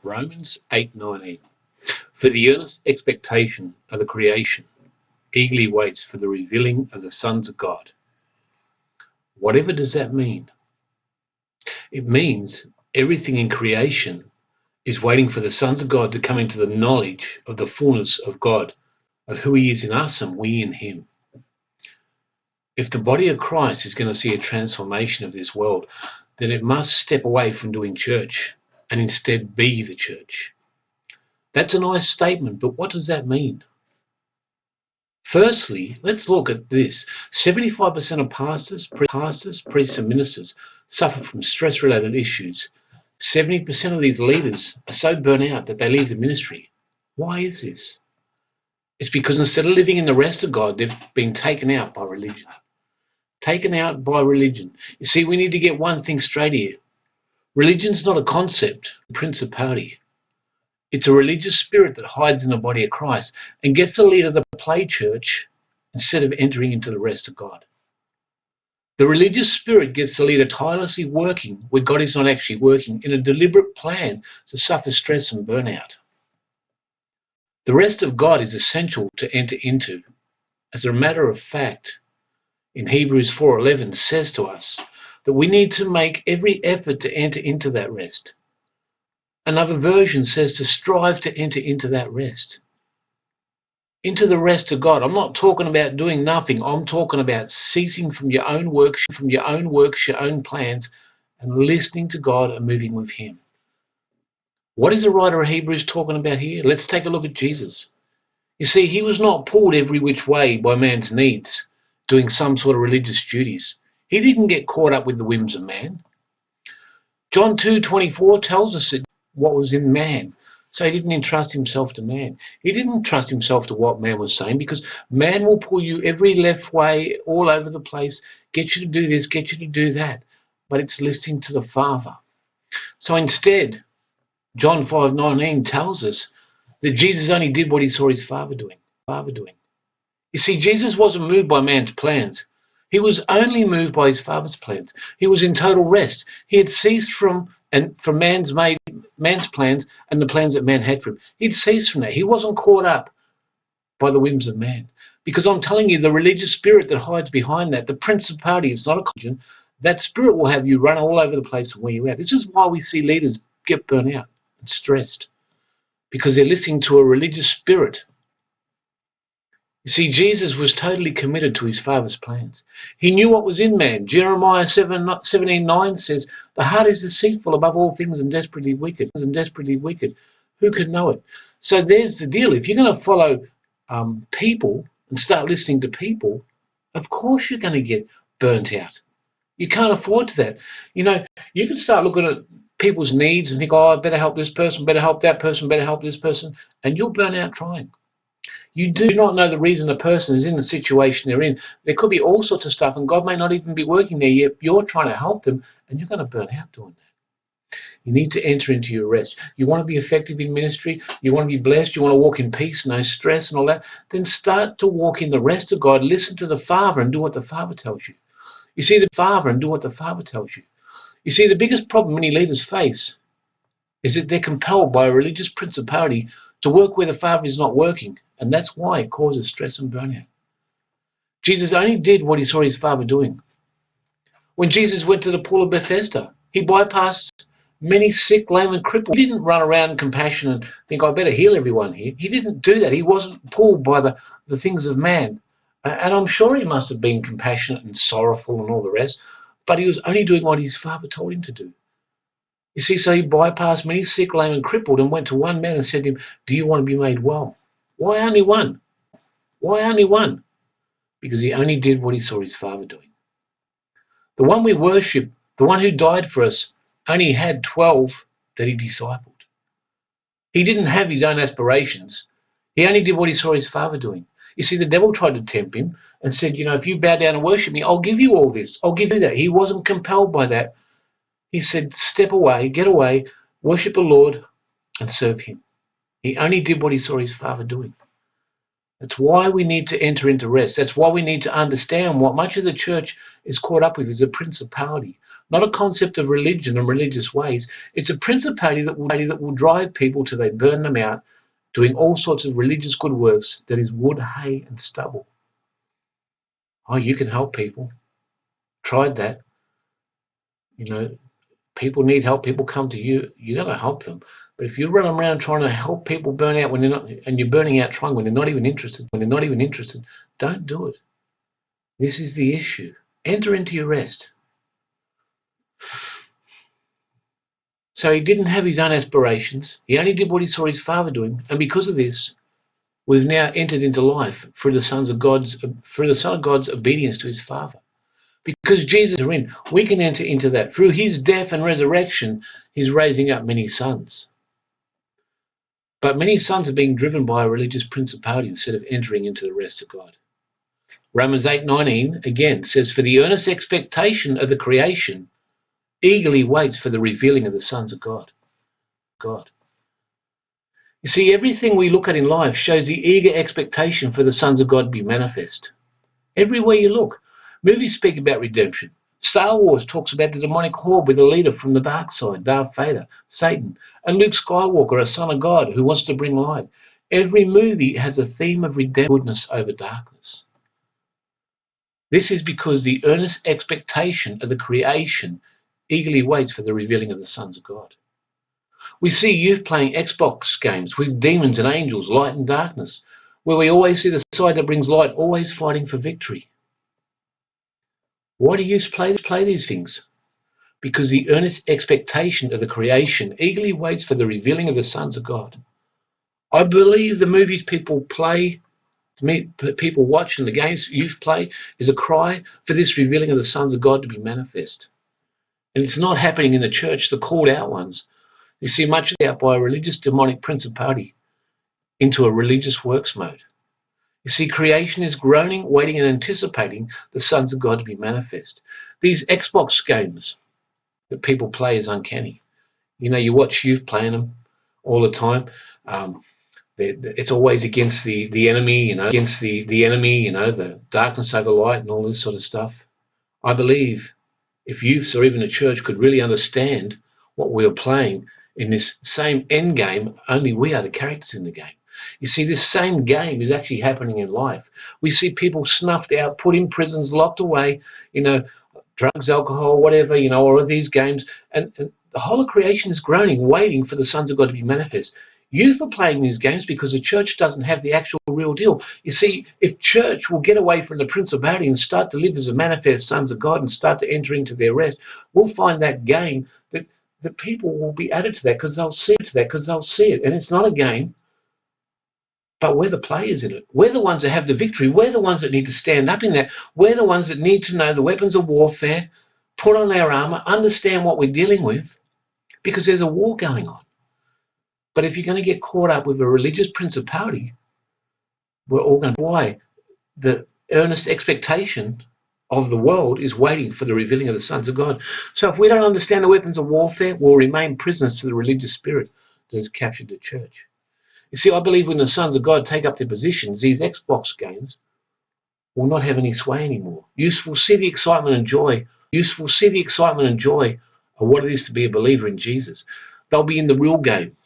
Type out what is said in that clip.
Romans 8:19. For the earnest expectation of the creation eagerly waits for the revealing of the sons of God. Whatever does that mean? It means everything in creation is waiting for the sons of God to come into the knowledge of the fullness of God, of who he is in us and we in him. If the body of Christ is going to see a transformation of this world, then it must step away from doing church and instead be the church. That's a nice statement, but what does that mean? Firstly, let's look at this. 75% of pastors, priests, and ministers suffer from stress-related issues. 70% of these leaders are so burnt out that they leave the ministry. Why is this? It's because instead of living in the rest of God, they've been taken out by religion. Taken out by religion. You see, we need to get one thing straight here. Religion's not a concept, a principality. It's a religious spirit that hides in the body of Christ and gets the leader to play church instead of entering into the rest of God. The religious spirit gets the leader tirelessly working where God is not actually working in a deliberate plan to suffer stress and burnout. The rest of God is essential to enter into. As a matter of fact, in Hebrews 4:11 says to us that we need to make every effort to enter into that rest. Another version says to strive to enter into that rest. Into the rest of God. I'm not talking about doing nothing. I'm talking about ceasing from your own works, your own plans, and listening to God and moving with him. What is the writer of Hebrews talking about here? Let's take a look at Jesus. You see, he was not pulled every which way by man's needs, doing some sort of religious duties. He didn't get caught up with the whims of man. John 2:24 tells us that what was in man. So he didn't entrust himself to man. He didn't trust himself to what man was saying, because man will pull you every left way all over the place, get you to do this, get you to do that. But it's listening to the Father. So instead, John 5:19 tells us that Jesus only did what he saw his Father doing. You see, Jesus wasn't moved by man's plans. He was only moved by his Father's plans. He was in total rest. He had ceased from man's plans and the plans that man had for him. He'd ceased from that. He wasn't caught up by the whims of man. Because I'm telling you, the religious spirit that hides behind that, the principality, it's not a confusion, that spirit will have you run all over the place where you're at. This is why we see leaders get burnt out and stressed, because they're listening to a religious spirit. You see, Jesus was totally committed to his Father's plans. He knew what was in man. Jeremiah 17:9 says, the heart is deceitful above all things and desperately wicked. Who can know it? So there's the deal. If you're going to follow people and start listening to people, of course you're going to get burnt out. You can't afford that. You know, you can start looking at people's needs and think, oh, I better help this person, better help that person, better help this person, and you'll burn out trying. You do not know the reason a person is in the situation they're in. There could be all sorts of stuff, and God may not even be working there yet. You're trying to help them, and you're going to burn out doing that. You need to enter into your rest. You want to be effective in ministry, you want to be blessed, you want to walk in peace, no stress and all that, then start to walk in the rest of God. Listen to the Father and do what the Father tells you. You see the Father and do what the Father tells you. You see, the biggest problem many leaders face is that they're compelled by a religious principality to work where the Father is not working, and that's why it causes stress and burnout. Jesus only did what he saw his Father doing. When Jesus went to the pool of Bethesda, he bypassed many sick, lame, and crippled. He didn't run around compassionate and think, I better heal everyone here. He didn't do that. He wasn't pulled by the things of man. And I'm sure he must have been compassionate and sorrowful and all the rest, but he was only doing what his Father told him to do. You see, so he bypassed many sick, lame, and crippled and went to one man and said to him, do you want to be made well? Why only one? Why only one? Because he only did what he saw his Father doing. The one we worship, the one who died for us, only had 12 that he discipled. He didn't have his own aspirations. He only did what he saw his Father doing. You see, the devil tried to tempt him and said, if you bow down and worship me, I'll give you all this. I'll give you that. He wasn't compelled by that. He said, step away, get away, worship the Lord and serve him. He only did what he saw his Father doing. That's why we need to enter into rest. That's why we need to understand what much of the church is caught up with is a principality. not a concept of religion and religious ways. It's a principality that will drive people till they burn them out, doing all sorts of religious good works, that is wood, hay, and stubble. Oh, you can help people. Tried that. People need help. People come to you. You got to help them. But if you run around trying to help people burn out when you're not, and you're burning out trying when you're not even interested, don't do it. This is the issue. Enter into your rest. So he didn't have his own aspirations. He only did what he saw his father doing, and because of this, we've now entered into life through the Son of God's obedience to his Father. Because Jesus is in, we can enter into that. Through his death and resurrection, he's raising up many sons. But many sons are being driven by a religious principality instead of entering into the rest of God. Romans 8:19 again says, "For the earnest expectation of the creation eagerly waits for the revealing of the sons of God." You see, everything we look at in life shows the eager expectation for the sons of God to be manifest. Everywhere you look, movies speak about redemption. Star Wars talks about the demonic horde with a leader from the dark side, Darth Vader, Satan, and Luke Skywalker, a son of God who wants to bring light. Every movie has a theme of redemption, goodness over darkness. This is because the earnest expectation of the creation eagerly waits for the revealing of the sons of God. We see youth playing Xbox games with demons and angels, light and darkness, where we always see the side that brings light always fighting for victory. Why do youth play these things? Because the earnest expectation of the creation eagerly waits for the revealing of the sons of God. I believe the movies people watch and the games youth play is a cry for this revealing of the sons of God to be manifest. And it's not happening in the church, the called out ones. You see much of it out by a religious demonic principality into a religious works mode. You see, creation is groaning, waiting, and anticipating the sons of God to be manifest. These Xbox games that people play is uncanny. You watch youth playing them all the time. It's always against the enemy, the darkness over light and all this sort of stuff. I believe if youths or even a church could really understand what we are playing in this same end game, only we are the characters in the game. You see, this same game is actually happening in life. We see people snuffed out, put in prisons, locked away, drugs, alcohol, whatever, all of these games. And the whole of creation is groaning, waiting for the sons of God to be manifest. Youth are playing these games because the church doesn't have the actual real deal. You see, if church will get away from the principality and start to live as a manifest sons of God and start to enter into their rest, we'll find that game that people will be added to that because they'll see it. And it's not a game, but we're the players in it. We're the ones that have the victory. We're the ones that need to stand up in that. We're the ones that need to know the weapons of warfare, put on our armor, understand what we're dealing with, because there's a war going on. But if you're going to get caught up with a religious principality, we're all going to why the earnest expectation of the world is waiting for the revealing of the sons of God. So if we don't understand the weapons of warfare, we'll remain prisoners to the religious spirit that has captured the church. You see, I believe when the sons of God take up their positions, these Xbox games will not have any sway anymore. Youth will see the excitement and joy. Youth will see the excitement and joy of what it is to be a believer in Jesus. They'll be in the real game.